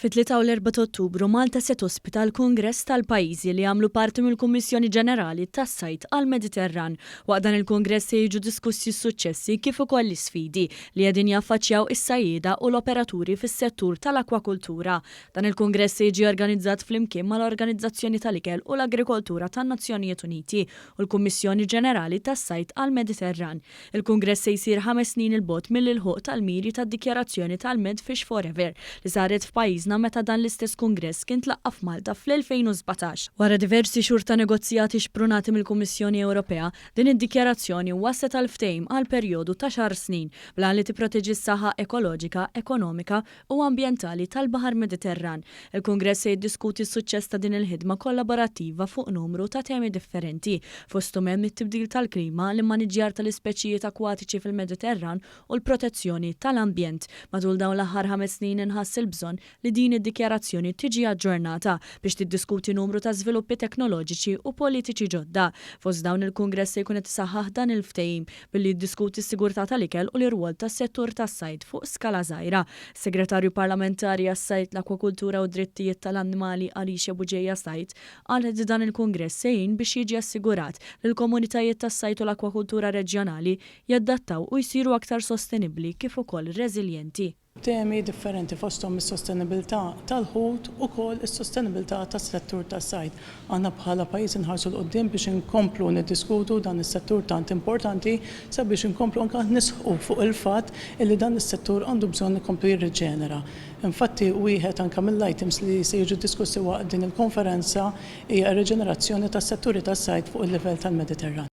Fit-3 u l-4 ta' Ottubru Malta se tospita l-Kungress tal-pajjiżi li jagħmlu parti mill-Kummissjoni Ġenerali tas-Sajd għall-Mediterran. Waqt dan il-Kungress se jiġu diskussi s-suċċessi kif ukoll l-isfidi li qegħdin jaffaċċjaw is-sajjieda u l-operaturi fis-settur tal-akwakultura. Dan il-Kungress se jiġi organizzat flimkien mal-Organizzazzjoni tal-Ikel u l-Agrikoltura tan-Nazzjonijiet Uniti u l-Kummissjoni Ġenerali tas-Sajd għall-Mediterran. Il-Kungress se jsir 5 snin il-bogħod mill-ilħuq tal-miri tad-Dikjarazzjoni tal-Med Fish Forever li saret f'pajjiżna meta dan l-istess kungress kien tlaqqaf f'Malta fl-2017. Wara diversi xhur ta' negozjati xprunati mill-Kummissjoni Ewropea, din id-dikjarazzjoni waslet għal ftehim għal perjodu ta' xahar snin blan li tipproteġi s-saħħa ekoloġika, ekonomika u ambjentali tal-Baħar Mediterran. Il-Kungress se jiddiskuti s-suċċess ta' din il-ħidma kollaborattiva fuq numru ta' temi differenti, fosthom hemm it-tibdil tal-klima, l-immaniġġjar tal-ispeċijiet akwatiċi fil-Mediterran u l-protezzjoni tal-ambjent. Matul dawn l-aħħar 5 snin inħass il-bżonn li din id-dikjarazzjoni tiġi aġġornata biex tiddiskuti numru ta' żviluppi teknoloġiċi u politiċi ġodda. Fost dawn il-Kungress se jkun qed isaħħaħ dan il-ftehim billi jiddiskuti s-sigurtà tal-ikel u l-irwol tas-settur tas-sajd fuq skala żgħira. Segretarju Parlamentari għas-Sajd, l-Akwakultura u d-Drittijiet tal-Annimali Alicia Buġejja Sajd qalet li dan il-Kungress se jgħin biex jiġi assigurat li l-komunitajiet tas-sajd u l-akwakultura reġjonali jaddattaw u jsiru aktar sostenibbli kif ukoll reżiljenti. Temi differenti fosthom is-sostenibilità tal-ħut u kol is-sostenibilità tas-settur tas-sajd. Aħna bħala pajjiż inħarsu l-qudiem biex inkomplu niddiskutu dan is-settur tant importanti sabiex inkomplu anke nisħu fuq il-fatt li dan is-settur għandu bżonn ikomplu jirriġenera. Infatti wieħed anke mill-items li se jiġu diskussi waqt din il-konferenza hija r-riġenerazzjoni tas-setturi tas-sajd fuq il-livell tal-Mediterran.